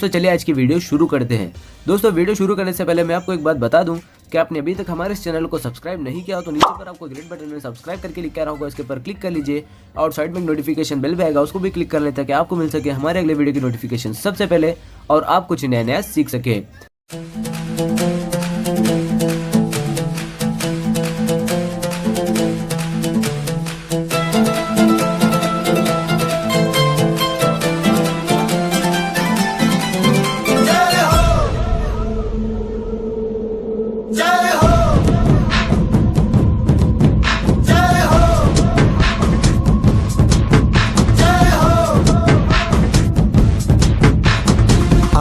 दोस्तों चलिए आज की वीडियो शुरू करते हैं। दोस्तों वीडियो शुरू करने से पहले मैं आपको एक बात बता दूं कि आपने अभी तक हमारे इस चैनल को सब्सक्राइब नहीं किया हो तो नीचे पर आपको ग्रीन बटन में सब्सक्राइब करके लिखा रहा होगा, इसके ऊपर क्लिक कर लीजिए और साइड में नोटिफिकेशन बेल भी आएगा, उसको भी क्लिक कर लेते हैं कि आपको मिल सके हमारे अगले वीडियो की नोटिफिकेशन सबसे पहले और आप कुछ नया नया सीख सके।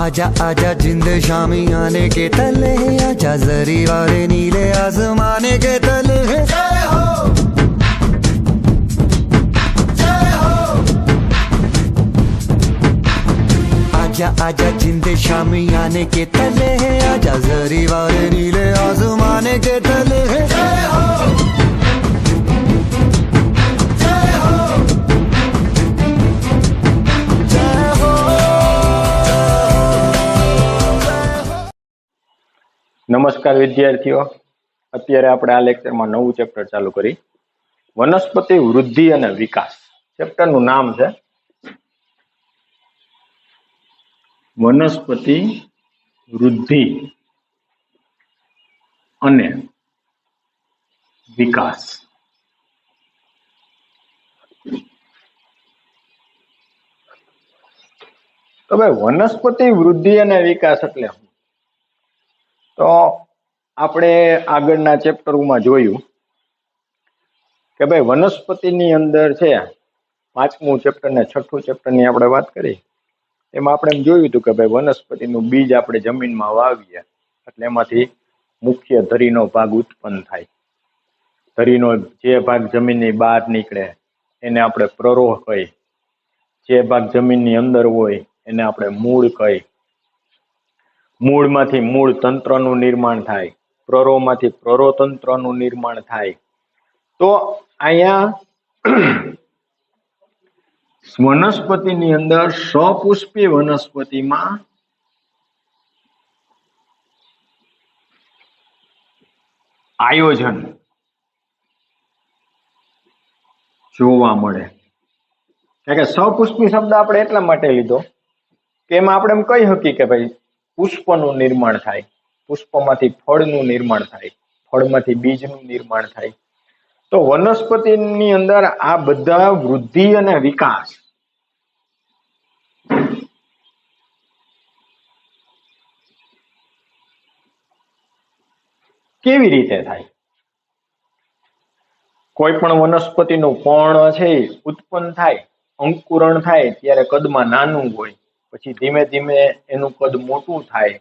आजा आजा जिंद शामी आने के तले, आजा जरी वाले नीले आसमाने के तले। जय हो जय हो। आजा आजा जिंद शामी आने के तले, आजा जरी वाले नीले आसमाने के तले। जय हो नमस्कार विद्यार्थीओ, अत्यारे આપણે આ લેક્ચરમાં નવું ચેપ્ટર ચાલુ કરી વનસ્પતિ વૃદ્ધિ અને વિકાસ। ચેપ્ટરનું નામ છે વનસ્પતિ વૃદ્ધિ અને વિકાસ। તો ભાઈ વનસ્પતિ વૃદ્ધિ અને વિકાસ એટલે તો આપણે આગળના ચેપ્ટરમાં જોયું કે ભાઈ વનસ્પતિની અંદર છે પાંચમું ચેપ્ટર ને છઠ્ઠું ચેપ્ટરની આપણે વાત કરી, એમાં આપણે એમ જોયું હતું કે ભાઈ વનસ્પતિનું બીજ આપણે જમીનમાં વાવીએ એટલે એમાંથી મુખ્ય ધરીનો ભાગ ઉત્પન્ન થાય। ધરીનો જે ભાગ જમીનની બહાર નીકળે એને આપણે પ્રરોહ કહી, જે ભાગ જમીનની અંદર હોય એને આપણે મૂળ કહી, મૂળમાંથી મૂળ તંત્રનું નિર્માણ થાય, પ્રરોહમાંથી પ્રરોતંત્રનું નિર્માણ થાય। તો અહીંયા વનસ્પતિની અંદર સપુષ્પી વનસ્પતિમાં આયોજન જોવા મળે। કારણ કે સપુષ્પી શબ્દ આપણે એટલા માટે લીધો કે એમાં આપણે એમ કહી શકીએ કે ભાઈ પુષ્પનું નિર્માણ થાય, પુષ્પમાંથી ફળનું નિર્માણ થાય, ફળમાંથી બીજનું નિર્માણ થાય। તો વનસ્પતિની અંદર આ બધા વૃદ્ધિ અને વિકાસ કેવી રીતે થાય? કોઈ પણ વનસ્પતિનું પર્ણ છે ઉત્પન્ન થાય, અંકુરણ થાય ત્યારે કદમાં નાનું હોય, પછી ધીમે ધીમે એનું કદ મોટું થાય,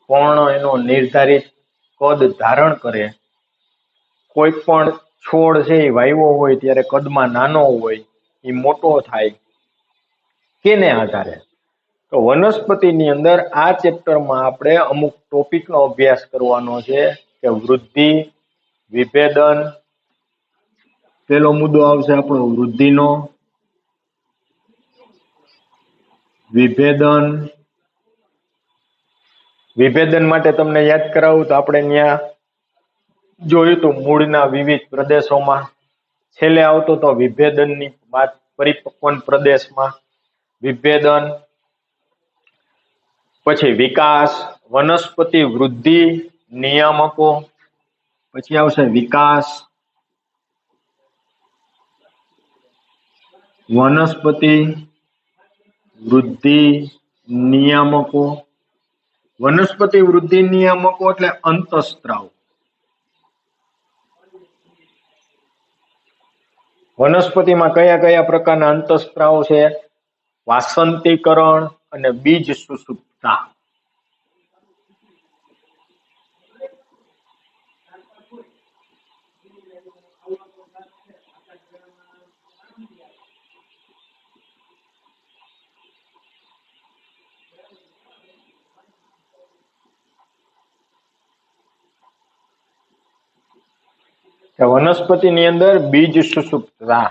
પર્ણ એનો નિર્ધારિત કદ ધારણ કરે। કોઈ પણ છોડ છે એ વાવ્યો હોય ત્યારે કદમાં નાનો હોય, એ મોટો થાય, કેને આધારે? તો વનસ્પતિની અંદર આ ચેપ્ટરમાં આપણે અમુક ટોપિકનો અભ્યાસ કરવાનો છે કે વૃદ્ધિ, વિભેદન। પેલો મુદ્દો આવશે આપણો વૃદ્ધિનો, વિભેદન। વિભેદન માટે તમને યાદ કરાવું તો આપણે ત્યાં જોયું તો મૂળના વિવિધ પ્રદેશોમાં, છેલ્લે આવતો તો વિભેદનની વાત, પરિપક્વન પ્રદેશમાં વિભેદન, પછી વિકાસ, વનસ્પતિ વૃદ્ધિ નિયામકો, પછી આવશે વિકાસ, વનસ્પતિ વૃદ્ધિ નિયામકો। વનસ્પતિ વૃદ્ધિ નિયામકો એટલે અંતઃસ્ત્રાવ। વનસ્પતિમાં કયા કયા પ્રકારના અંતઃસ્ત્રાવ છે? વાસંતીકરણ અને બીજ સુષુપ્તતા। વનસ્પતિની અંદર બીજ સુષુપ્તતા,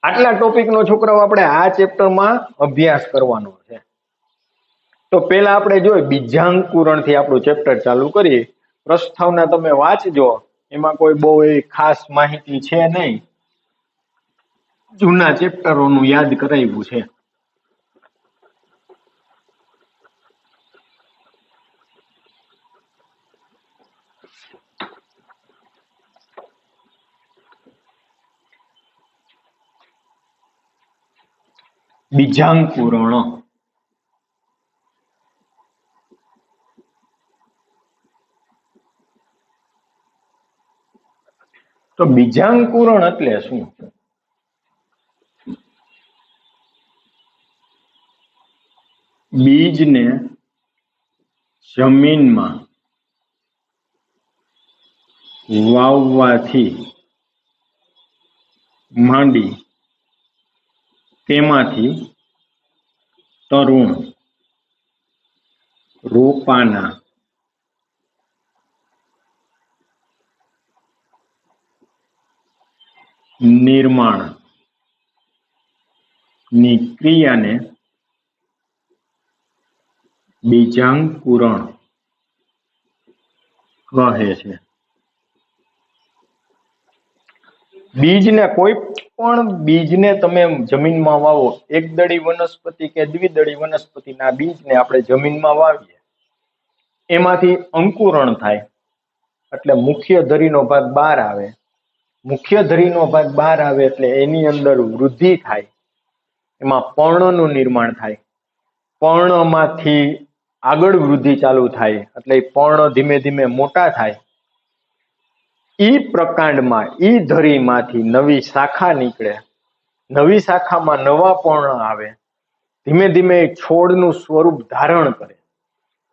આટલા ટોપિકનો છોકરાઓ આપણે આ ચેપ્ટરમાં અભ્યાસ કરવાનો છે। તો પેલા આપણે જોઈએ બીજાંકુરણથી આપણું ચેપ્ટર ચાલુ કરીએ. પ્રસ્તાવના તમે વાંચજો, એમાં કોઈ બહુ એવી ખાસ માહિતી છે નહીં, જૂના ચેપ્ટરોનું યાદ કરાવ્યું છે. બીજાંકુરણ. તો બીજાંકુરણ એટલે શું? બીજને જમીનમાં વાવવાથી માંડી તેમાંથી તરુણ રોપાના નિર્માણ ની ક્રિયાને બીજાંકુરણ કહે છે. બીજને, કોઈ પણ બીજને તમે જમીનમાં વાવો, એકદળી વનસ્પતિ કે દ્વિદળી વનસ્પતિના બીજને આપણે જમીનમાં વાવીએ, એમાંથી અંકુરણ થાય એટલે મુખ્ય ધરીનો ભાગ બહાર આવે. મુખ્ય ધરીનો ભાગ બહાર આવે એટલે એની અંદર વૃદ્ધિ થાય, એમાં પર્ણનું નિર્માણ થાય. પર્ણમાંથી આગળ વૃદ્ધિ ચાલુ થાય એટલે પર્ણ ધીમે ધીમે મોટા થાય. ઈ પ્રકાંડમાં, ઈ ધરીમાંથી નવી શાખા નીકળે, નવી શાખામાં નવા પર્ણ આવે, ધીમે ધીમે છોડનું સ્વરૂપ ધારણ કરે.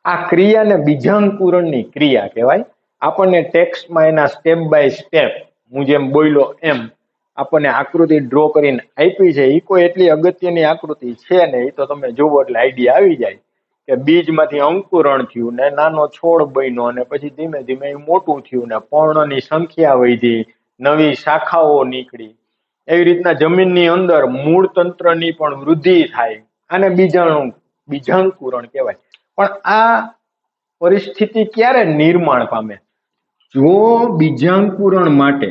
આ ક્રિયાને બીજાંકુરણની ક્રિયા કહેવાય. આપણને ટેક્સ્ટમાં એના સ્ટેપ બાય સ્ટેપ, હું જેમ બોલ્યો એમ આપણને આકૃતિ ડ્રો કરીને આપી છે. એ કોઈ એટલી અગત્યની આકૃતિ છે ને, એ તો તમે જુઓ એટલે આઈડિયા આવી જાય કે બીજમાંથી અંકુરણ થયું ને નાનો છોડ બન્યો, અને પછી ધીમે ધીમે એ મોટું થયું ને પર્ણની સંખ્યા વધી, નવી શાખાઓ નીકળી. એવી રીતના જમીનની અંદર મૂળ તંત્રની પણ વૃદ્ધિ થાય. આને બીજાંકુરણ કહેવાય. પણ આ પરિસ્થિતિ ક્યારે નિર્માણ પામે? જો બીજાંકુરણ માટે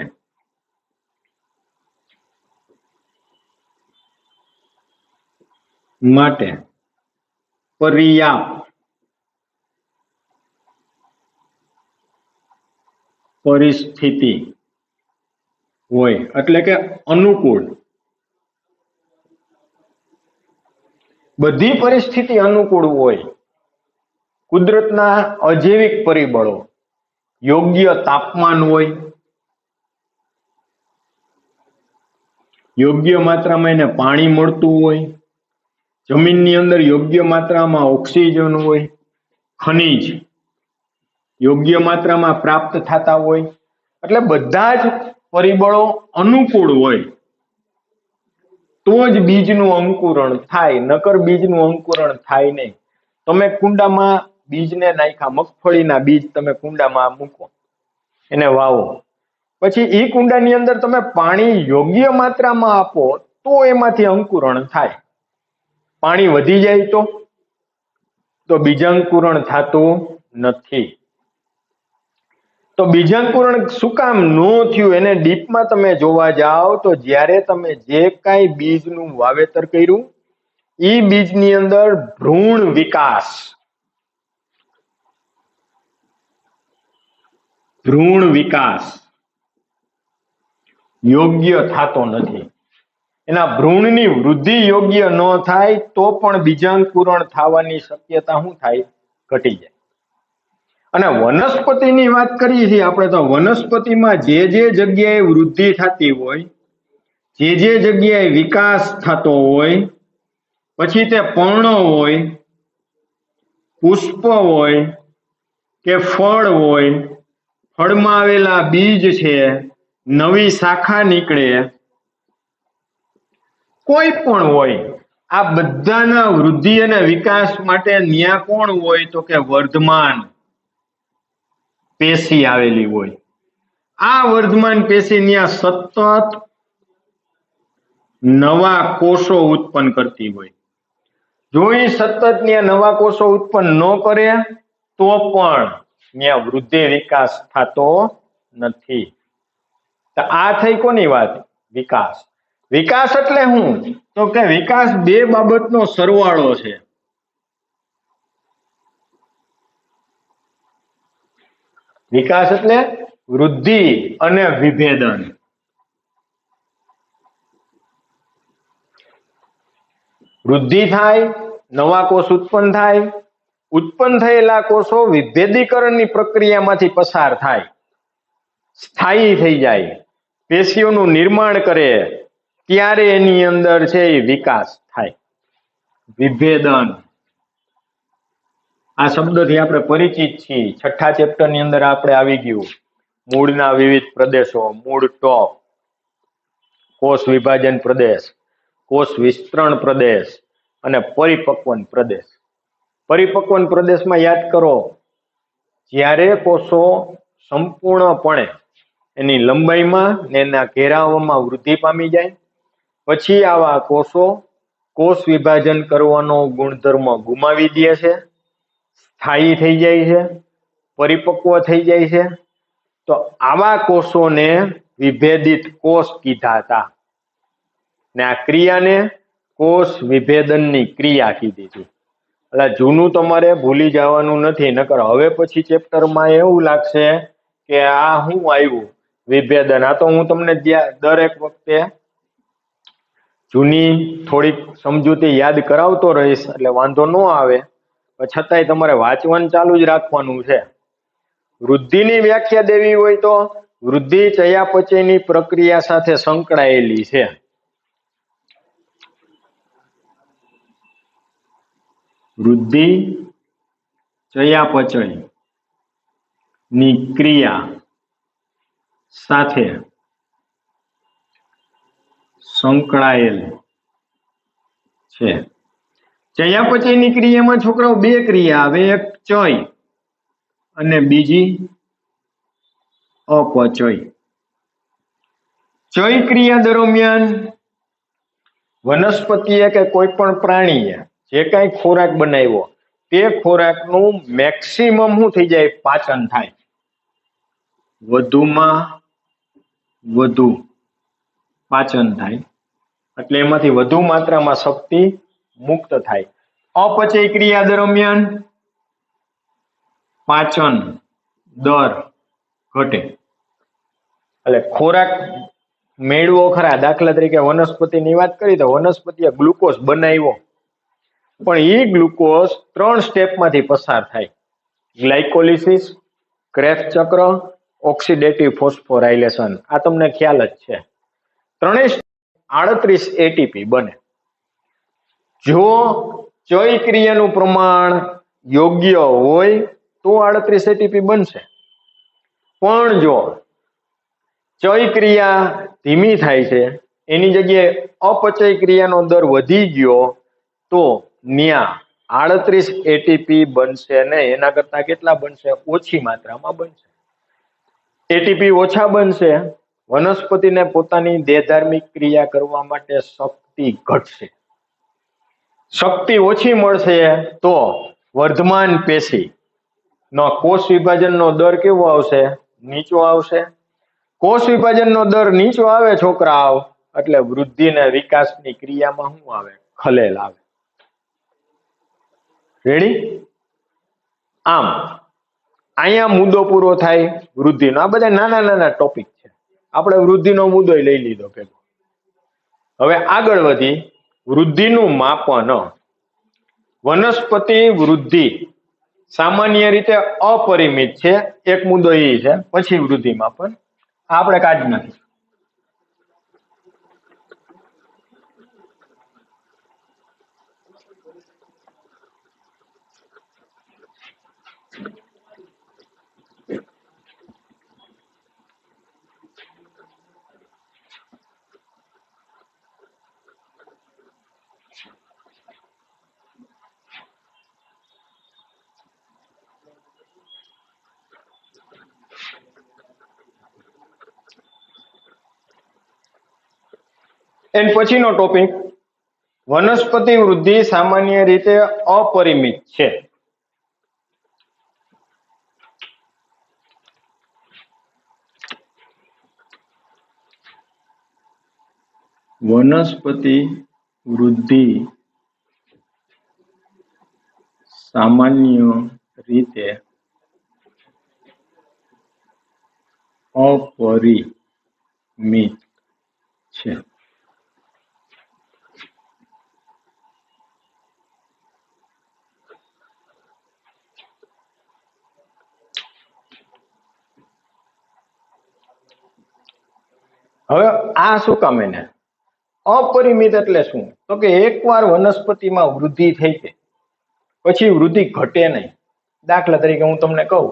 પર્યાપ્ત પરિસ્થિતિ હોય, એટલે કે અનુકૂળ, બધી પરિસ્થિતિ અનુકૂળ હોય, કુદરતના અજૈવિક પરિબળો, યોગ્ય તાપમાન હોય, યોગ્ય માત્રામાં એને પાણી મળતું હોય, જમીનની અંદર યોગ્ય માત્રામાં ઓક્સિજન હોય, ખનિજ યોગ્ય માત્રામાં પ્રાપ્ત થતા હોય, એટલે બધા જ પરિબળો અનુકૂળ હોય તો જ બીજનું અંકુરણ થાય, નકર બીજનું અંકુરણ થાય નહીં. તમે કુંડામાં બીજને નાખ્યા, મગફળીના બીજ તમે કુંડામાં મૂકો, એને વાવો, પછી એ કુંડાની અંદર તમે પાણી યોગ્ય માત્રામાં આપો તો એમાંથી અંકુરણ થાય. પાણી વધી જાય તો બીજાંકુરણ થતું નથી. તો બીજાંકુરણ શું કામ ન થયું એને ડીપમાં તમે જોવા જાઓ તો જ્યારે તમે જે કાંઈ બીજનું વાવેતર કર્યું એ બીજની અંદર ભ્રૂણ વિકાસ યોગ્ય થતો નથી. એના ભ્રૂણની વૃદ્ધિ યોગ્ય ન થાય તો પણ બીજાંકુરણ થવાની શક્યતા શું થાય? ઘટી જાય. અને વનસ્પતિની વાત કરીએ છીએ આપણે, તો વનસ્પતિમાં જે જગ્યાએ વૃદ્ધિ થતી હોય, જે જગ્યાએ વિકાસ થતો હોય, પછી તે પર્ણ હોય, પુષ્પ હોય કે ફળ હોય, ફળમાં આવેલા બીજ છે, નવી શાખા નીકળે, કોઈ પણ હોય, આ બધાના વૃદ્ધિ અને વિકાસ માટે ન્યા કોણ હોય? તો કે વર્ધમાન પેશી આવેલી હોય. આ વર્ધમાન પેશી ન્યા સતત નવા કોષો ઉત્પન્ન કરતી હોય. જો એ સતત ત્યાં નવા કોષો ઉત્પન્ન ન કરે તો પણ ત્યાં વૃદ્ધિ વિકાસ થતો નથી. તો આ થઈ કોની વાત? વિકાસ. વિકાસ એટલે શું? તો કે વિકાસ બે બાબતનો સરવાળો છે. વિકાસ એટલે વૃદ્ધિ અને વિભેદન. વૃદ્ધિ થાય, નવા કોષ ઉત્પન્ન થાય, ઉત્પન્ન થયેલા કોષો વિભેદીકરણની પ્રક્રિયામાંથી પસાર થાય, સ્થાયી થઈ જાય, પેશીઓનું નિર્માણ કરે, ત્યારે એની અંદર છે એ વિકાસ થાય. વિભેદન આ શબ્દથી આપણે પરિચિત છીએ. છઠ્ઠા ચેપ્ટરની અંદર આપણે આવી ગયું. મૂળના વિવિધ પ્રદેશો, મૂળ ટોપ, કોષ વિભાજન પ્રદેશ, કોષ વિસ્તરણ પ્રદેશ અને પરિપક્વન પ્રદેશ. પરિપક્વન પ્રદેશમાં યાદ કરો, જ્યારે કોષો સંપૂર્ણપણે એની લંબાઈમાં ને એના ઘેરાવામાં વૃદ્ધિ પામી જાય, પછી આવા કોષો કોષ વિભાજન કરવાનો ગુણધર્મ ગુમાવી દે છે, સ્થાયી થઈ જાય છે, પરિપક્વ થઈ જાય છે. તો આવા કોષોને વિભેદિત કોષ કીધા હતા ને આ ક્રિયાને કોષ વિભેદનની ક્રિયા કીધી હતી. એટલે જૂનું તમારે ભૂલી જવાનું નથી, નકર હવે પછી ચેપ્ટરમાં એવું લાગશે કે આ શું આવ્યું વિભેદન. આ તો હું તમને દરેક વખતે જૂની થોડીક સમજૂતી યાદ કરાવતો રહીશ એટલે વાંધો ન આવે, છતાંય તમારે વાંચવાનું ચાલુ જ રાખવાનું છે. વૃદ્ધિની વ્યાખ્યા દેવી હોય તો વૃદ્ધિ ચયાપચયની પ્રક્રિયા સાથે સંકળાયેલી છે. વૃદ્ધિ ચયાપચય ની ક્રિયા સાથે સંકળાયેલ છે. ચયાપચયની ક્રિયામાં છોકરાઓ બે ક્રિયા આવે, એક ચય અને બીજી અપચય. ચય ક્રિયા દરમિયાન વનસ્પતિએ કે કોઈ પણ પ્રાણીએ જે કાંઈ ખોરાક બનાવ્યો તે ખોરાકનું મેક્સિમમ શું થઈ જાય? પાચન થાય, વધુમાં વધુ પાચન થાય, એટલે એમાંથી વધુ માત્રામાં શક્તિ મુક્ત થાય. અપચય ક્રિયા દરમિયાન પાચન દર ઘટે, એટલે ખોરાક મેળવો ખરા. દાખલા તરીકે વનસ્પતિની વાત કરી તો વનસ્પતિએ ગ્લુકોઝ બનાવ્યો, પણ એ ગ્લુકોઝ 3 સ્ટેપમાંથી પસાર થાય: ગ્લાયકોલિસિસ, ક્રેબ્સ ચક્ર, ઓક્સિડેટિવ ફોસ્ફોરાયલેશન. આ તમને ખ્યાલ જ છે. ત્રણેય 38 એટીપી બને. જો ચય ક્રિયાનું પ્રમાણ યોગ્ય હોય તો 38 એટીપી બનશે, પણ જો ચય ક્રિયા ધીમી થાય છે, એની જગ્યાએ અપચય ક્રિયાનો દર વધી ગયો, તો ત્યાં 38 એટીપી બનશે ને એના કરતા કેટલા બનશે? ઓછી માત્રામાં બનશે. એટીપી ઓછા બનશે, વનસ્પતિને પોતાની દેહધાર્મિક ક્રિયા કરવા માટે શક્તિ ઘટશે. શક્તિ ઓછી મળશે તો વર્ધમાન પેશી નો કોષ વિભાજનનો દર કેવો આવશે? નીચો આવશે. કોષ વિભાજનનો દર નીચો આવે છોકરાઓ, એટલે વૃદ્ધિ અને વિકાસની ક્રિયામાં શું આવે? ખલેલ આવે. રેડી? આમ અહીંયા મુદ્દો પૂરો થાય વૃદ્ધિનો. આ બધા નાના નાના ટોપિક છે, આપણે વૃદ્ધિનો મુદ્દો લઈ લીધો પેલો. હવે આગળ વધી વૃદ્ધિનું માપન. વનસ્પતિ વૃદ્ધિ સામાન્ય રીતે અપરિમિત છે, એક મુદ્દો એ છે. પછી વૃદ્ધિ માપન આપણે કાઢી નાખીશું. એન પછીનો ટોપિક વનસ્પતિ વૃદ્ધિ સામાન્ય રીતે અપરિમિત છે. વનસ્પતિ વૃદ્ધિ સામાન્ય રીતે અપરિમિત છે. હવે આ શું કામ એને અપરિમિત એટલે શું? તો કે એકવાર વનસ્પતિમાં વૃદ્ધિ થઈ ગઈ પછી વૃદ્ધિ ઘટે નહીં. દાખલા તરીકે હું તમને કહું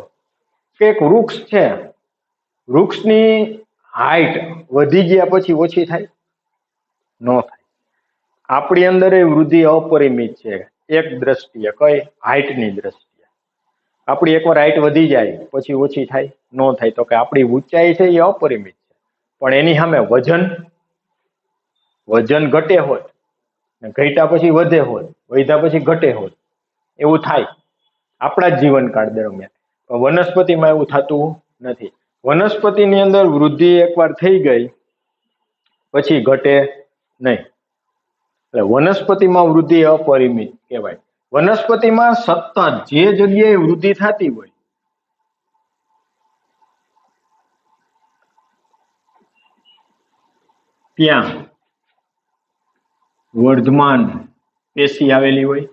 કે એક વૃક્ષ છે, વૃક્ષની હાઈટ વધી ગયા પછી ઓછી થાય? ન થાય. આપણી અંદર એ વૃદ્ધિ અપરિમિત છે. એક દ્રષ્ટિએ, કઈ હાઈટની દ્રષ્ટિએ આપણી એકવાર હાઈટ વધી જાય પછી ઓછી થાય? ન થાય. તો કે આપણી ઊંચાઈ છે એ અપરિમિત છે, પણ એની સામે વજન ઘટે હોય, ઘટ્યા પછી વધે હોય, વધ્યા પછી ઘટે હોય, એવું થાય આપણા જ જીવનકાળ દરમિયાન. વનસ્પતિમાં એવું થતું નથી. વનસ્પતિની અંદર વૃદ્ધિ એકવાર થઈ ગઈ પછી ઘટે નહીં. એટલે વનસ્પતિમાં વૃદ્ધિ અપરિમિત કહેવાય. વનસ્પતિમાં સતત જે જગ્યાએ વૃદ્ધિ થતી હોય ત્યાં વર્ધમાન પેશી આવેલી હોય.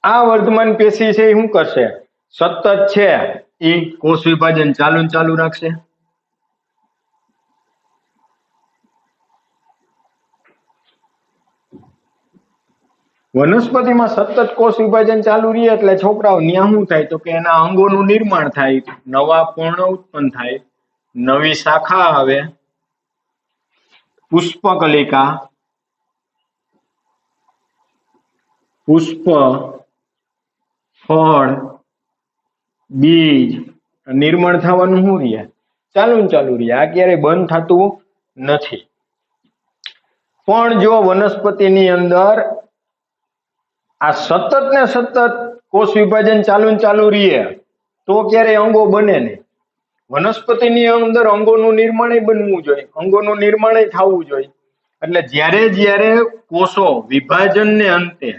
આ વર્ધમાન પેશી છે એ શું કરશે? સતત છે એ કોષ વિભાજન ચાલુ રાખશે. વનસ્પતિમાં સતત કોષ વિભાજન ચાલુ રહે એટલે છોકરાઓ ન્યા શું થાય? તો કે એના અંગોનું નિર્માણ થાય, નવા પર્ણ ઉત્પન્ન થાય, નવી શાખા આવે, પુષ્પકલિકા, પુષ્પ, ફળ, બીજ નિર્માણ થવાનું શું રહે? ચાલુ રહે. આ ક્યારેય બંધ થતું નથી. પણ જો વનસ્પતિની અંદર આ સતત ને સતત કોષ વિભાજન ચાલુ રહે તો ક્યારેય અંગો બને નહીં. વનસ્પતિની અંદર અંગોનું નિર્માણ બનવું જોઈએ, અંગોનું નિર્માણ થવું જોઈએ. એટલે જ્યારે કોષો વિભાજનને અંતે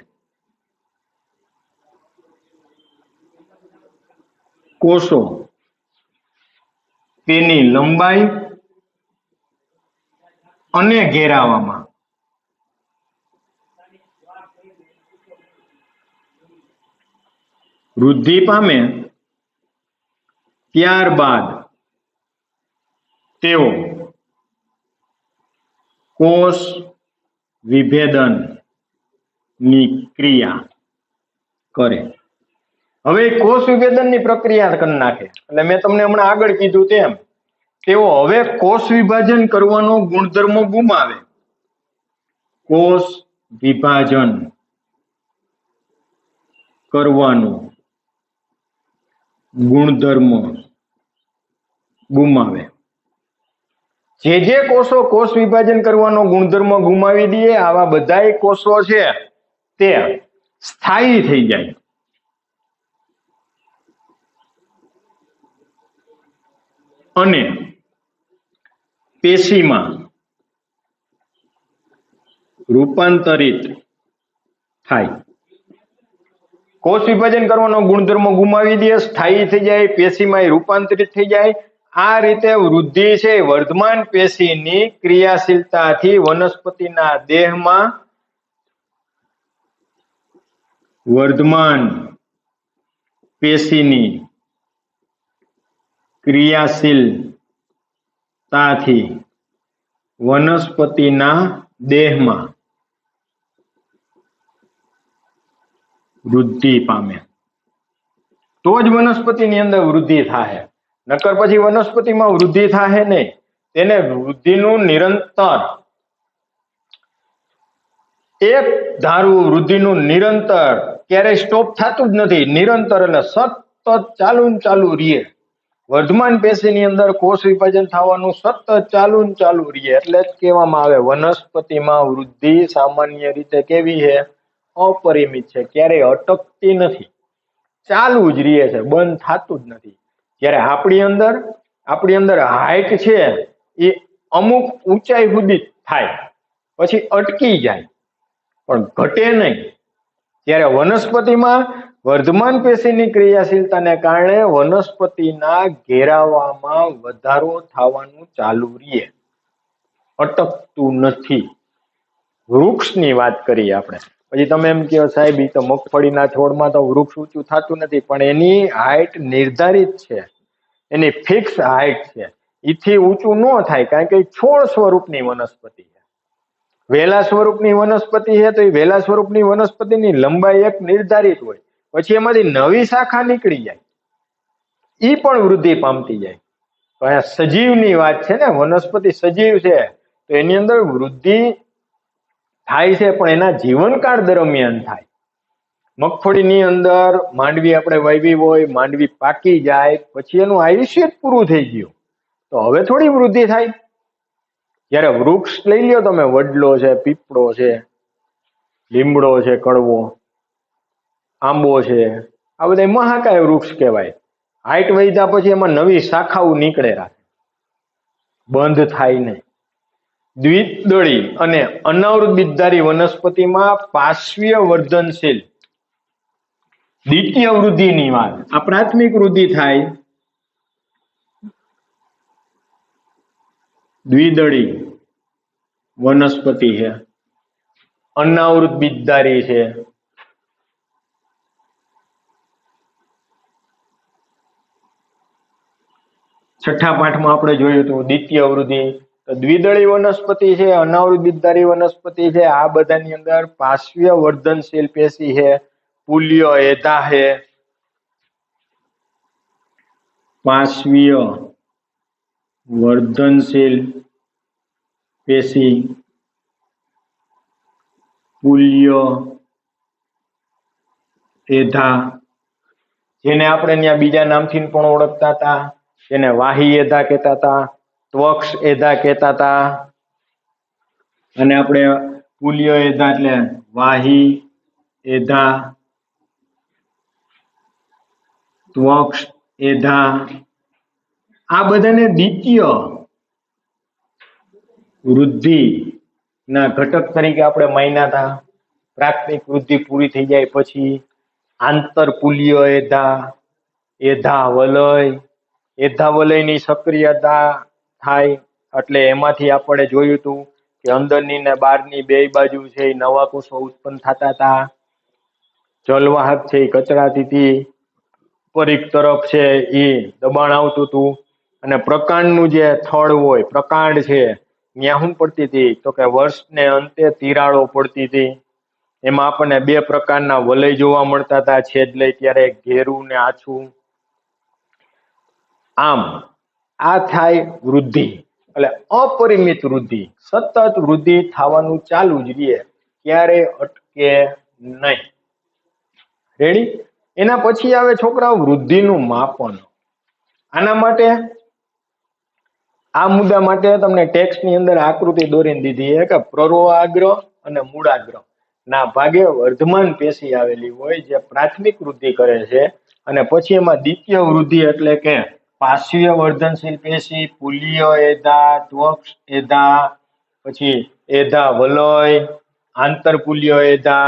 કોષો તેની લંબાઈ અને ઘેરાવામાં વૃદ્ધિ પામે ત્યારબાદ તેઓ કોષ વિભેદનની ક્રિયા કરે. હવે કોષ વિભેદનની પ્રક્રિયા કરી નાખે એટલે મેં તમને હમણાં આગળ કીધું તેમ તેઓ હવે કોષ વિભાજન કરવાનો ગુણધર્મ ગુમાવે. કોષ વિભાજન કરવાનો ગુણધર્મ ગુમાવે. જે કોષો કોષ વિભાજન કરવાનો ગુણધર્મ ગુમાવી દે આવા બધાય કોષો છે તે સ્થાયી થઈ જાય. અને પેશીમાં રૂપાંતરિત થાય. કોષ વિભાજન કરવાનો ગુણધર્મ ગુમાવી દે, સ્થાયી થઈ જાય, પેશીમાં રૂપાંતરિત થઈ જાય. આ રીતે વૃદ્ધિ છે વર્ધમાન પેશીની ક્રિયાશીલતાથી વનસ્પતિના દેહમાં વર્ધમાન પેશીની ક્રિયાશીલતાથી વનસ્પતિના દેહમાં વૃદ્ધિ પામે તો જ વનસ્પતિની અંદર વૃદ્ધિ થાય. નકર પછી વનસ્પતિમાં વૃદ્ધિ થાય નહીં. તેને વૃદ્ધિનું નિરંતર એક ધારું વૃદ્ધિનું નિરંતર ક્યારેય સ્ટોપ થતું જ નથી. નિરંતર એટલે સતત ચાલુ રહે. વર્ધમાન પેશીની અંદર કોષ વિભાજન થવાનું સતત ચાલુ ને ચાલુ રહે, એટલે જ કહેવામાં આવે વનસ્પતિમાં વૃદ્ધિ સામાન્ય રીતે કેવી છે? અપરિમિત છે, ક્યારેય અટકતી નથી, ચાલુ જ રહે છે, બંધ થતું જ નથી. જ્યારે આપણી અંદર હાઈટ છે એ અમુક ઊંચાઈ સુધી થાય, પછી અટકી જાય, પણ ઘટે નહીં. જ્યારે વનસ્પતિમાં વર્ધમાન પેશીની ક્રિયાશીલતાને કારણે વનસ્પતિના ઘેરાવામાં વધારો થવાનું ચાલુ રહે, અટકતું નથી. વૃક્ષની વાત કરીએ આપણે, પછી તમે એમ કહો સાહેબ એ તો મગફળીના છોડમાં તો વૃક્ષ ઊંચું થતું નથી, પણ એની હાઈટ નિર્ધારિત છે, એની ફિક્સ હાઈટ છે, એથી ઊંચું ન થાય, કારણ કે છોડ સ્વરૂપની વનસ્પતિ છે. વેલા સ્વરૂપની વનસ્પતિ છે તો એ વેલા સ્વરૂપની વનસ્પતિની લંબાઈ એક નિર્ધારિત હોય, પછી એમાંથી નવી શાખા નીકળી જાય, એ પણ વૃદ્ધિ પામતી જાય. તો અહીંયા સજીવની વાત છે ને, વનસ્પતિ સજીવ છે તો એની અંદર વૃદ્ધિ થાય છે, પણ એના જીવનકાળ દરમિયાન થાય. મગફળીની અંદર માંડવી આપણે વાવી હોય, માંડવી પાકી જાય પછી એનું આયુષ્ય જ પૂરું થઈ ગયું, તો હવે થોડી વૃદ્ધિ થાય. જ્યારે વૃક્ષ લઈ લ્યો તમે, વડલો છે, પીપળો છે, લીમડો છે, કડવો, આંબો છે, આ બધા મહાકાય વૃક્ષ કહેવાય. હાઈટ વધ્યા પછી એમાં નવી શાખાઓ નીકળે રાખે, બંધ થાય નહીં. દ્વિદળી અને અનાવૃત બીજધારી વનસ્પતિમાં પાર્શ્વીય વર્ધનશીલ દ્વિતીય વૃદ્ધિની વાત, આ પ્રાથમિક વૃદ્ધિ થાય. દ્વિદળી વનસ્પતિ છે, અનાવૃત બીજધારી છે. છઠ્ઠા પાઠમાં આપણે જોયું હતું દ્વિતીય વૃદ્ધિ. તો દ્વિદળી વનસ્પતિ છે, અનાવૃત બીજધારી વનસ્પતિ છે, આ બધાની અંદર પાર્શ્વીય વર્ધનશીલ પેશી છે, પુલ્ય એધા છે. પાર્શ્વીય વર્ધનશીલ પેશી, પુલ્ય એધા, જેને આપણે ત્યાં બીજા નામથી પણ ઓળખતા હતા, જેને વાહી એધા કહેતા હતા, ત્વક્ષ એધા કહેતા હતા. અને આપણે પુલ્ય એધા એટલે વાહી એધા, ત્વક્ષ એધા, આ બધાને દ્વિતીય વૃદ્ધિ ના ઘટક તરીકે આપણે માન્યા હતા. પ્રાથમિક વૃદ્ધિ પૂરી થઈ જાય પછી આંતરપુલ્ય એધા, એધા વલયની સક્રિયતા થાય, એટલે એમાંથી આપણે જોયું હતું કે અંદરની ને બહારની બે બાજુ છે એ નવા કોષો ઉત્પન્ન થતા હતા. જલવાહક છે એ કચરાથી પરિઘ તરફ છે એ દબાણ આવતું હતું, અને પ્રકાંડનું જે થડ હોય, પ્રકાંડ છે, ત્યાં શું પડતી હતી તો કે વર્ષને અંતે તિરાડો પડતી હતી. એમાં આપણને બે પ્રકારના વલય જોવા મળતા હતા, છેદ લઈ ત્યારે ઘેરું ને આછું. આમ આ થાય વૃદ્ધિ, એટલે અપરિમિત વૃદ્ધિ, સતત વૃદ્ધિ થવાનું ચાલુ જ રહે, ક્યારે અટકે નહીં. રેડી? એના પછી આવે છોકરાઓ વૃદ્ધિનું માપન. આના માટે, આ મુદ્દા માટે તમને ટેક્સ્ટની અંદર આકૃતિ દોરીને દીધી છે કે પ્રરોહાગ્ર અને મૂળાગ્ર ના ભાગે વર્ધમાન પેશી આવેલી હોય, જે પ્રાથમિક વૃદ્ધિ કરે છે, અને પછી એમાં દ્વિતીય વૃદ્ધિ એટલે કે પાર્શ્વીય વર્ધનશીલ પેશી, પુલ્ય એધા, ત્વક્ષ એધા, પછી એધા વલય, આંતરપુલ્ય એધા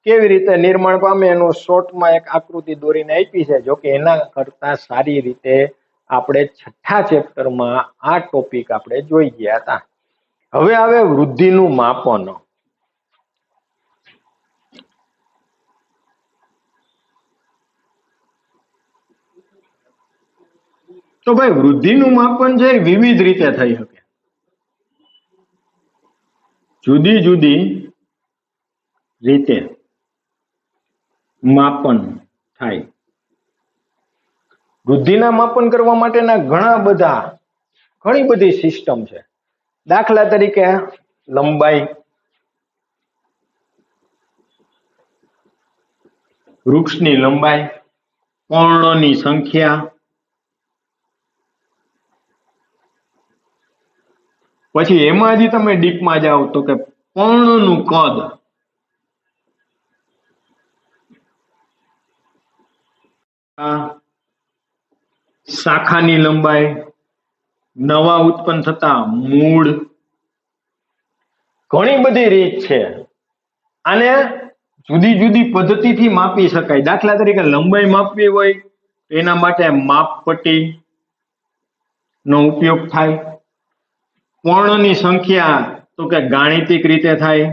કેવી રીતે નિર્માણ પામે એનું શોર્ટમાં એક આકૃતિ દોરીને આપી છે. જોકે એના કરતા સારી રીતે આપણે છઠ્ઠા ચેપ્ટરમાં આ ટોપિક આપણે જોઈ ગયા હતા. હવે આવે વૃદ્ધિનું માપન. તો ભાઈ વૃદ્ધિનું માપન છે વિવિધ રીતે થઈ શકે, જુદી જુદી રીતે માપન થાય. વૃદ્ધિના માપન કરવા માટેના ઘણી બધી સિસ્ટમ છે. દાખલા તરીકે લંબાઈ, વૃક્ષની લંબાઈ, પર્ણોની સંખ્યા, પછી એમાં જ તમે ડીપમાં જાઓ તો કે પર્ણનું કદ, શાખાની લંબાઈ, નવા ઉત્પન્ન થતા મૂળ, ઘણી બધી રીત છે. આને જુદી જુદી પદ્ધતિથી માપી શકાય. દાખલા તરીકે લંબાઈ માપવી હોય તો એના માટે માપપટ્ટી નો ઉપયોગ થાય. પર્ણની સંખ્યા તો કે ગાણિતિક રીતે થાય.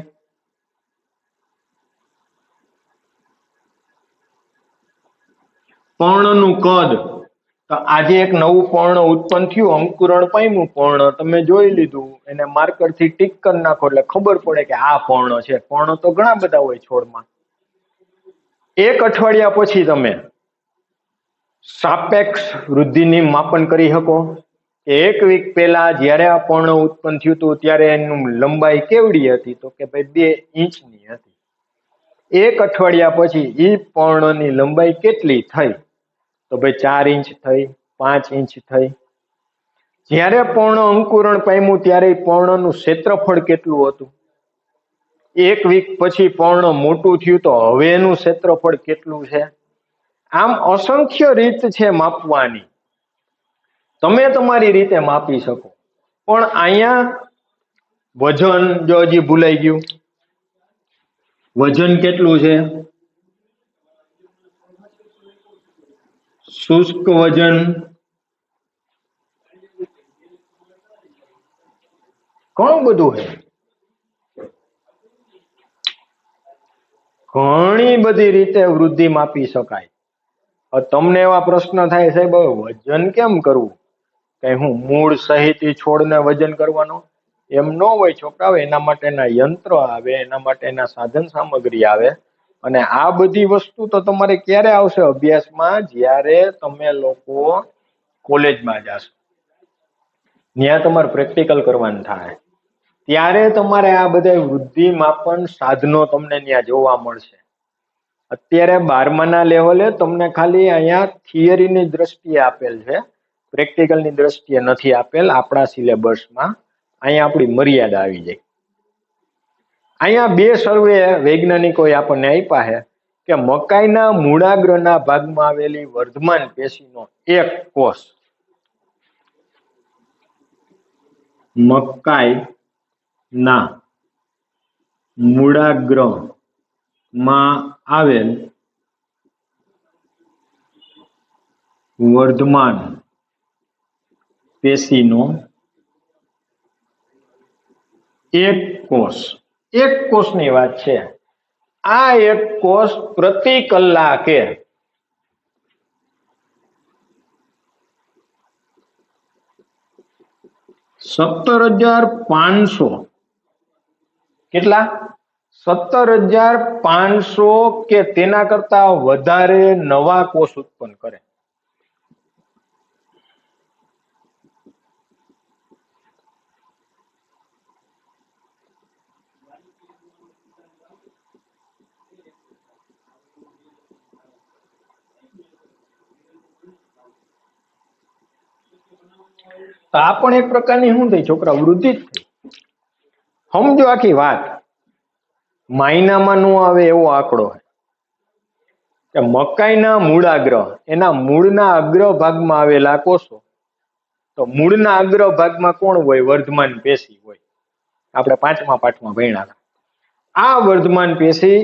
પર્ણનું કદ, તો આજે એક નવું પર્ણ ઉત્પન્ન થયું, અંકુરણ પામ્યું પર્ણ, તમે જોઈ લીધું, એને માર્કરથી ટીક કરી નાખો એટલે ખબર પડે કે આ પર્ણ છે. પર્ણ તો ઘણા બધા હોય છોડમાં. એક અઠવાડિયા પછી તમે સાપેક્ષ વૃદ્ધિની માપન કરી શકો. એક વીક પહેલા જ્યારે આ પર્ણ ઉત્પન્ન થયું હતું ત્યારે એનું લંબાઈ કેવડી હતી, તો કે ભાઈ 2 ઇંચની હતી. એક અઠવાડિયા પછી એ પર્ણની લંબાઈ કેટલી થઈ, તો ભાઈ 4 ઇંચ થઈ, 5 ઇંચ થઈ. જ્યારે પર્ણ અંકુરણ પામ્યું ત્યારે પર્ણનું ક્ષેત્રફળ કેટલું હતું, એક વીક પછી પર્ણ મોટું થયું તો હવે એનું ક્ષેત્રફળ કેટલું છે. આમ અસંખ્ય રીત છે માપવાની, તમે તમારી રીતે માપી શકો. પણ અહીંયા વજન, જો હજી ભૂલાઈ ગયું, વજન કેટલું છે, શુષ્ક વજન, ઘણું બધું છે. ઘણી બધી રીતે વૃદ્ધિ માપી શકાય. તમને એવા પ્રશ્ન થાય, સાહેબ હવે વજન કેમ કરવું, કે હું મૂળ સહિત છોડને વજન કરવાનો? એમ ન હોય છોકરાઓ. એના માટેના યંત્ર આવે, એના માટેના સાધન સામગ્રી આવે. અને આ બધી વસ્તુ તો તમારે ક્યારે આવશે અભ્યાસમાં, જ્યારે તમે લોકો કોલેજમાં જાશો, ત્યાં તમારે પ્રેક્ટિકલ કરવાનું થાય, ત્યારે તમારે આ બધા વૃદ્ધિ માપન સાધનો તમને ત્યાં જોવા મળશે. અત્યારે 12મા લેવલે તમને ખાલી અહીંયા થિયરીની દ્રષ્ટિએ આપેલ છે, પ્રેક્ટિકલની દ્રષ્ટિએ નથી આપેલ આપણા સિલેબસમાં. અહીંયા આપણી મર્યાદા આવી જાય. અહીંયા 2 સર્વે વૈજ્ઞાનિકોએ આપણને આપ્યા છે કે મકાઈના મૂળાગ્રના ભાગમાં આવેલી વર્ધમાન પેશીનો એક કોષ, મકાઈના મૂળાગ્રમાં આવેલ વર્ધમાન પેશીનો એક કોષની વાત છે. આ એક કોષ પ્રતિ કલાકે 17,500 કેટલા 17,500 કે તેના કરતા વધારે નવા કોષ ઉત્પન્ન કરે. તો આ પણ એક પ્રકારની શું થઈ છોકરા, વૃદ્ધિ જ થઈ. સમજો આખી વાત. મહિનામાં નો આવે એવો આંકડો કે મકાઈના મૂળાગ્ર, એના મૂળના અગ્રભાગમાં આવેલા કોષો, તો મૂળના અગ્રભાગમાં કોણ હોય, વર્ધમાન પેશી હોય. આપણે 5મા પાઠમાં ભણ્યા હતા. આ વર્ધમાન પેશી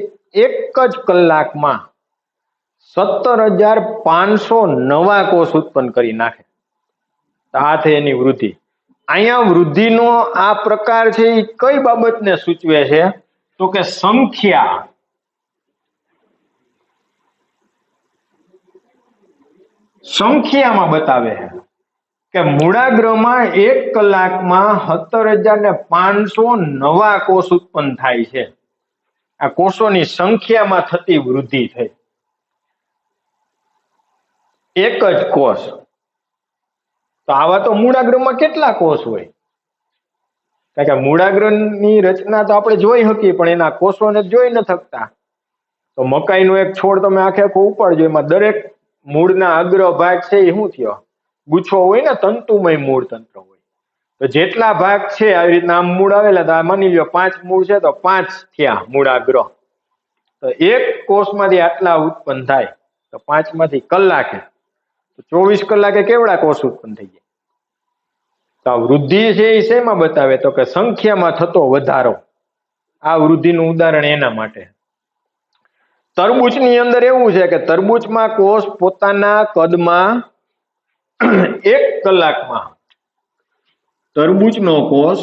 એક જ કલાકમાં 17,500 નવા કોષ ઉત્પન્ન કરી નાખે. આ થઈ એની વૃદ્ધિ. અહીંયા વૃદ્ધિનો આ પ્રકાર છે એ કઈ બાબતને સૂચવે છે, તો કે સંખ્યામાં બતાવે છે કે મૂળાગ્રમાં એક કલાકમાં 17,500 નવા કોષ ઉત્પન્ન થાય છે. આ કોષોની સંખ્યામાં થતી વૃદ્ધિ થઈ. એક જ કોષ. તો આવા તો મૂળાગ્રમાં કેટલા કોષ હોય, કારણ કે મૂળાગ્રની રચના તો આપણે જોઈ શકીએ પણ એના કોષોને જોઈ ન શકતા. તો મકાઈનો એક છોડ તમે આખે આખો ઉપાડજો, એમાં દરેક મૂળના અગ્રભાગ છે એ શું થયો, ગુચ્છો હોય ને, તંતુમય મૂળ તંત્ર હોય. તો જેટલા ભાગ છે આવી રીતના આમ મૂળ આવેલા, તો આ માની લ્યો 5 મૂળ છે તો 5 થયા મૂળાગ્ર. તો એક કોષમાંથી આટલા ઉત્પન્ન થાય, તો 5 માંથી કલાકે, તો 24 કલાકે કેવડા કોષ ઉત્પન્ન થઈ જાય? તો આ વૃદ્ધિ છે એ શેમાં બતાવે? તો કે સંખ્યામાં થતો વધારો. આ વૃદ્ધિનું ઉદાહરણ એના માટે. તરબૂચની અંદર એવું છે કે તરબૂચમાં કોષ પોતાના કદમાં 1 કલાકમાં તરબૂચનો કોષ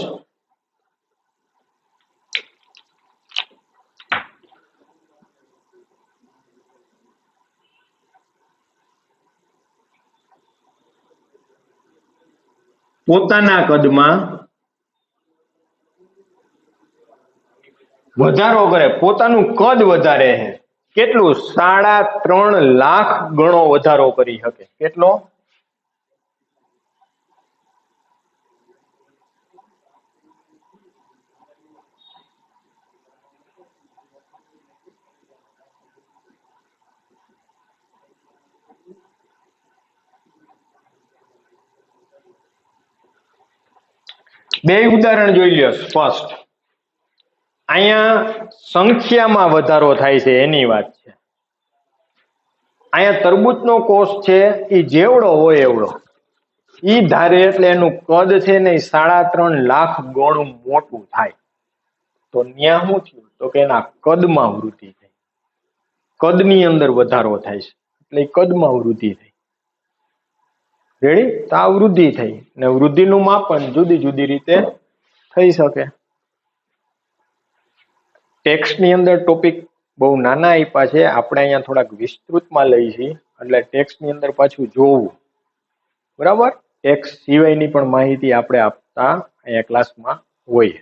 પોતાના કદમાં વધારો કરે, પોતાનું કદ વધારે છે. કેટલું? 3.5 લાખ ગણો વધારો કરી શકે. કેટલો? બે ઉદાહરણ જોઈ લ્યો સ્પષ્ટ. અહીંયા સંખ્યામાં વધારો થાય છે એની વાત છે. અહીંયા તરબૂચનો કોષ છે એ જેવડો હોય એવડો, ઈ ધારે એટલે એનું કદ છે ને 3.5 લાખ ગણું મોટું થાય. તો ન્યા શું થયું? તો કે એના કદમાં વૃદ્ધિ થઈ, કદની અંદર વધારો થાય છે, એટલે કદમાં વૃદ્ધિ થઈ. રેડી? તો આ વૃદ્ધિ થઈ, ને વૃદ્ધિનું માપન જુદી જુદી રીતે થઈ શકે. ટેક્સ્ટની અંદર ટોપિક બહુ નાના આપ્યા છે, આપણે અહીંયા થોડાક વિસ્તૃતમાં લઈ છીએ, એટલે ટેક્સ્ટની અંદર પાછું જોવું. બરાબર? ટેક્સ્ટ સિવાયની પણ માહિતી આપણે આપતા અહીંયા ક્લાસમાં હોય.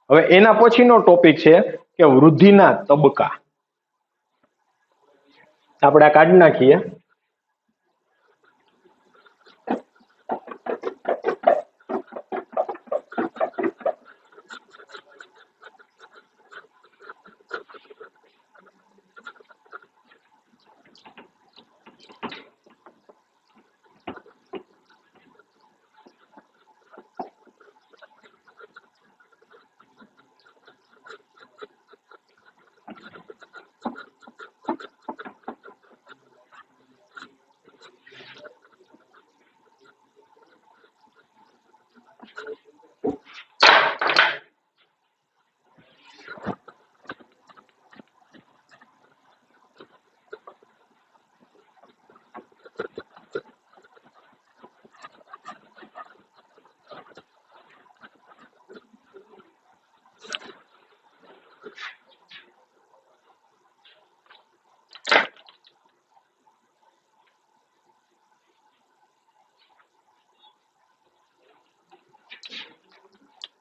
હવે એના પછીનો ટોપિક છે કે વૃદ્ધિના તબક્કા. આપણે આ કાઢી નાખીએ.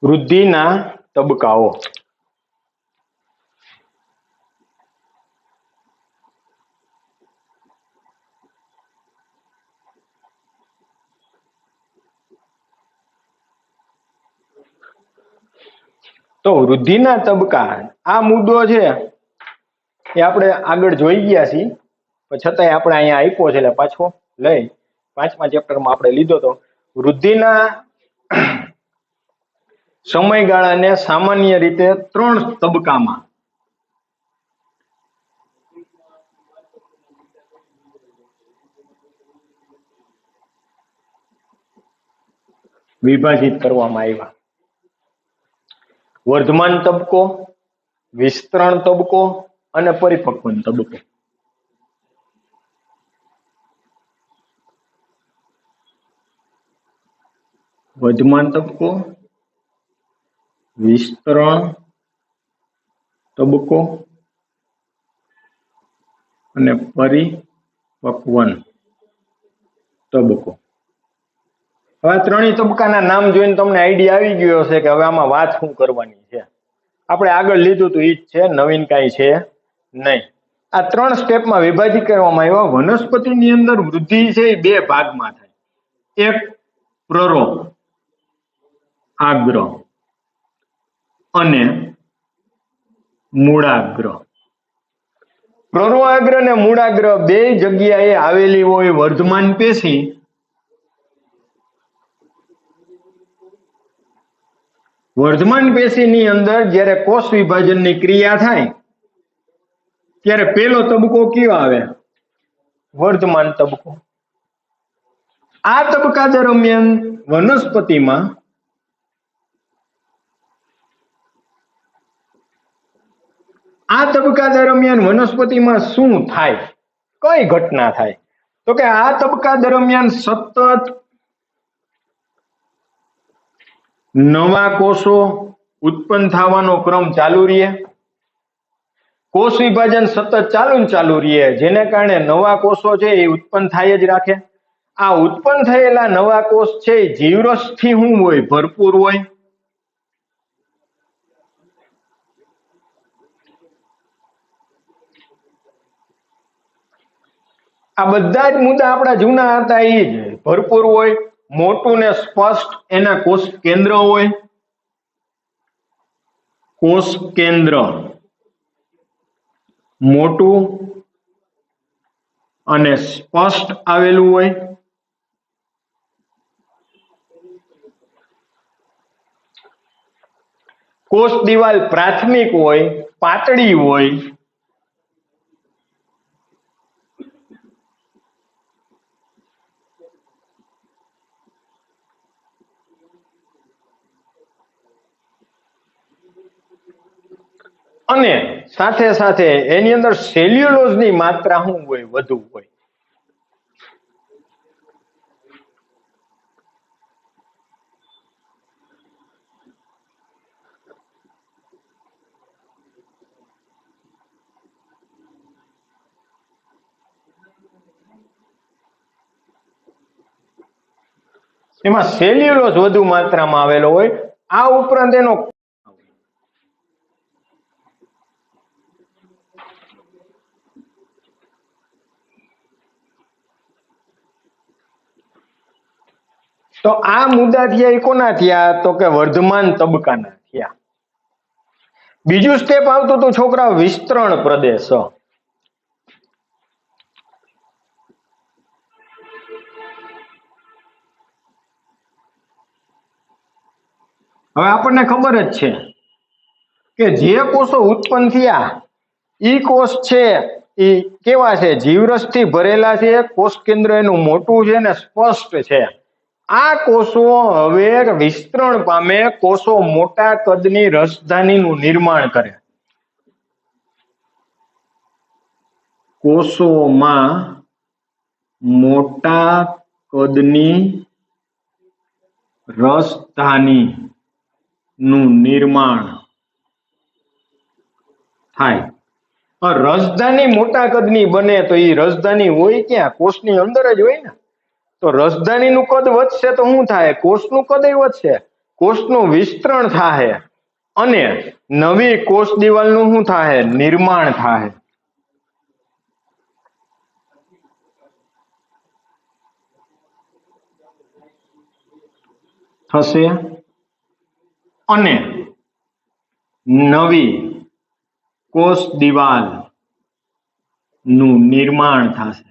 વૃદ્ધિના તબક્કાઓ. તો વૃદ્ધિના તબક્કા આ મુદ્દો છે એ આપણે આગળ જોઈ ગયા છીએ, પણ છતાંય આપણે અહીંયા આપ્યો છે એટલે પાછો લઈ 5મા ચેપ્ટરમાં આપણે લીધો તો વૃદ્ધિના સમયગાળાને સામાન્ય રીતે 3 તબક્કામાં વિભાજિત કરવામાં આવ્યા. વર્ધમાન તબક્કો, વિસ્તરણ તબક્કો અને પરિપક્વન તબક્કો. વર્ધમાન તબક્કો, વિસ્તરણ તબક્કો અને પરિપક્વન તબક્કો. હવે ત્રણેય તબક્કાના નામ જોઈને તમને આઈડિયા આવી ગયો હશે કે હવે આમાં વાત શું કરવાની છે. આપણે આગળ લીધું તો ઈ જ છે, નવીન કાંઈ છે નહીં. આ 3 સ્ટેપમાં વિભાજિત કરવામાં આવ્યા. વનસ્પતિની અંદર વૃદ્ધિ છે એ 2 ભાગમાં થાય. એક પ્રરોહ આગ્રહ અને મૂળાગ્ર. પ્રરોહાગ્ર અને મૂળાગ્ર બે જગ્યાએ આવેલી હોય વર્ધમાન પેશી વર્ધમાન પેશીની અંદર જ્યારે કોષ વિભાજનની ક્રિયા થાય ત્યારે પહેલો તબક્કો કયો આવે? વર્ધમાન તબક્કો. આ તબક્કા દરમિયાન વનસ્પતિમાં શું થાય? કઈ ઘટના થાય? તો કે આ તબક્કા દરમિયાન સતત નવા કોષો ઉત્પન્ન થવાનો ક્રમ ચાલુ રહે. કોષ વિભાજન સતત ચાલુ રહે, જેને કારણે નવા કોષો છે એ ઉત્પન્ન થાય જ રાખે. આ ઉત્પન્ન થયેલા નવા કોષ છે એ જીવરસથી શું હોય? ભરપૂર હોય. આ બધા જ મુદ્દા આપણા જૂના હતા એ જ. ભરપૂર હોય, મોટું ને સ્પષ્ટ એના કોષ કેન્દ્ર હોય. કોષ કેન્દ્ર મોટું અને સ્પષ્ટ આવેલું હોય. કોષ દિવાલ પ્રાથમિક હોય, પાતળી હોય. અને સાથે સાથે એની અંદર સેલ્યુલોઝની માત્રા શું હોય? વધુ હોય. એમાં સેલ્યુલોઝ વધુ માત્રામાં આવેલો હોય. આ ઉપરાંત એનો તો આ મુદ્દા થયા એ કોના થયા? તો કે વર્ધમાન તબક્કાના થયા. બીજું સ્ટેપ આવતું હતું છોકરા વિસ્તરણ પ્રદેશ. હવે આપણને ખબર જ છે કે જે કોષો ઉત્પન્ન થયા ઈ કોષ છે એ કેવા છે? જીવરસથી ભરેલા છે. કોષ કેન્દ્ર એનું મોટું છે ને સ્પષ્ટ છે. આ કોષો હવે વિસ્તરણ પામે. કોષો મોટા કદની રસધાનીનું નિર્માણ કરે. કોષોમાં મોટા કદની રસધાનીનું નિર્માણ થાય. રસધાની મોટા કદની બને તો એ રસધાની હોય ક્યાં? કોષની અંદર જ હોય ને. તો રસધાનીનું કદ વધશે તો શું થાય? કોષનું કદ વધશે. કોષનું વિસ્તરણ થાય અને નવી કોષ દિવાલનું શું થાય? નિર્માણ થાય. થશે અને નવી કોષ દિવાલ નું નિર્માણ થશે.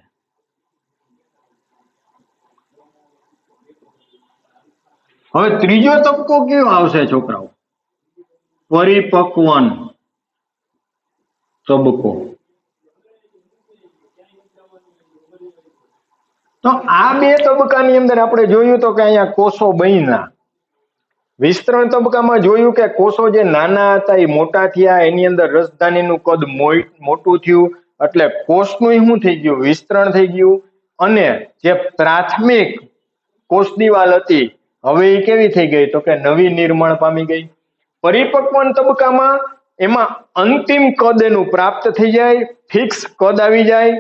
હવે ત્રીજો તબક્કો કયો આવશે છોકરાઓ? પરિપક્વન તબક્કો. તો આ બે તબક્કાની અંદર આપણે જોયું તો કે અહીંયા કોષો બન્યા. વિસ્તરણ તબક્કામાં જોયું કે કોષો જે નાના હતા એ મોટા થયા. એની અંદર રસધાનીનું કદ મોટું થયું એટલે કોષનું શું થઈ ગયું? વિસ્તરણ થઈ ગયું. અને જે પ્રાથમિક કોષ દિવાલ હતી હવે એ કેવી થઈ ગઈ? તો કે નવી નિર્માણ પામી ગઈ. પરિપક્વન તબક્કામાં એમાં અંતિમ કદ એનું પ્રાપ્ત થઈ જાય. ફિક્સ કદ આવી જાય.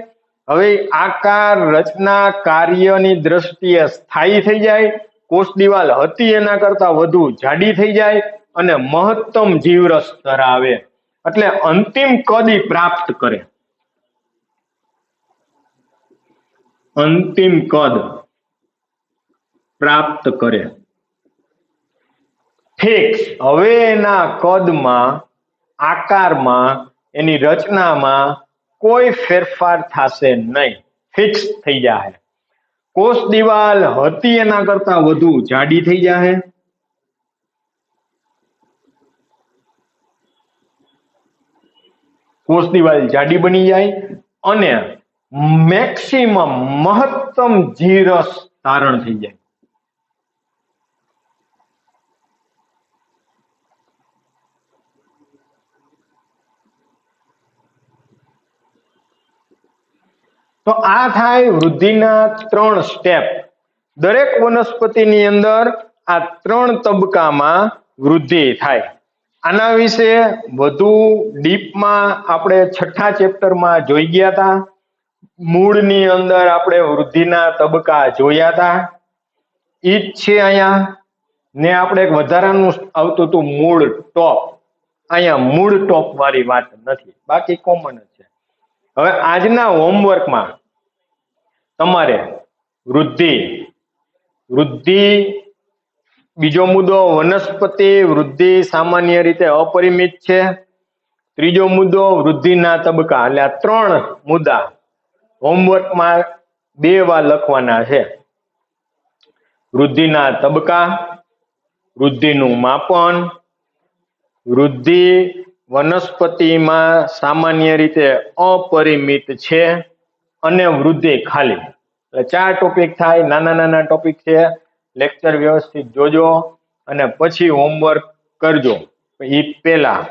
હવે આકાર, રચના, કાર્યની દ્રષ્ટિએ સ્થાયી થઈ જાય. કોષ દિવાલ હતી એના કરતા વધુ જાડી થઈ જાય અને મહત્તમ જીવરસ ધરાવે. એટલે અંતિમ કદ પ્રાપ્ત કરે. અંતિમ કદ પ્રાપ્ત કરે. ફિક્સ. હવે એના કદમાં, આકારમાં, એની રચનામાં કોઈ ફેરફાર થશે નહીં. ફિક્સ થઈ જાય. કોષ દિવાલ હતી એના કરતા વધુ જાડી થઈ જાય. કોષ દિવાલ જાડી બની જાય અને મેક્સિમમ મહત્તમ જીરસ ધારણ થઈ જાય. તો આ થાય વૃદ્ધિના 3 સ્ટેપ. દરેક વનસ્પતિની અંદર આ 3 તબક્કામાં વૃદ્ધિ થાય. આના વિશે વધુ ડીપમાં આપણે 6થા ચેપ્ટરમાં જોઈ ગયા હતા. મૂળની અંદર આપણે વૃદ્ધિના તબક્કા જોયા હતા. ઈ જ છે અહીંયા ને આપણે એક વધારાનું આવતું હતું મૂળ ટોપ. અહીંયા મૂળ ટોપ વાળી વાત નથી, બાકી કોમન જ છે. હવે આજના હોમવર્કમાં તમારે વૃદ્ધિ, બીજો મુદ્દો વનસ્પતિ વૃદ્ધિ સામાન્ય રીતે અપરિમિત છે. ત્રીજો મુદ્દો વૃદ્ધિના તબક્કા. એટલે આ 3 મુદ્દા હોમવર્કમાં 2 વાર લખવાના છે. વૃદ્ધિના તબક્કા, વૃદ્ધિનું માપન, વૃદ્ધિ વનસ્પતિમાં સામાન્ય રીતે અપરિમિત છે અને વૃદ્ધિ ખાલી. એટલે 4 ટોપિક થાય. નાના નાના ટોપિક છે. લેક્ચર વ્યવસ્થિત જોજો અને પછી હોમવર્ક કરજો. એ પહેલા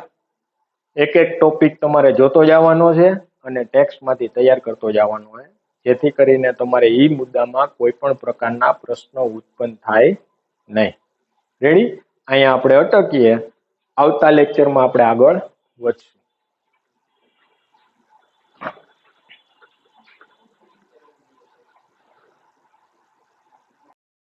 એક ટોપિક તમારે જોતો જવાનો છે અને ટેક્સ્ટમાંથી તૈયાર કરતો જવાનો છે, જેથી કરીને તમારે એ મુદ્દામાં કોઈ પણ પ્રકારના પ્રશ્ન ઉત્પન્ન થાય નહીં. રેડી? અહીંયા આપણે અટકીએ. આવતા લેક્ચરમાં આપણે આગળ વધશું.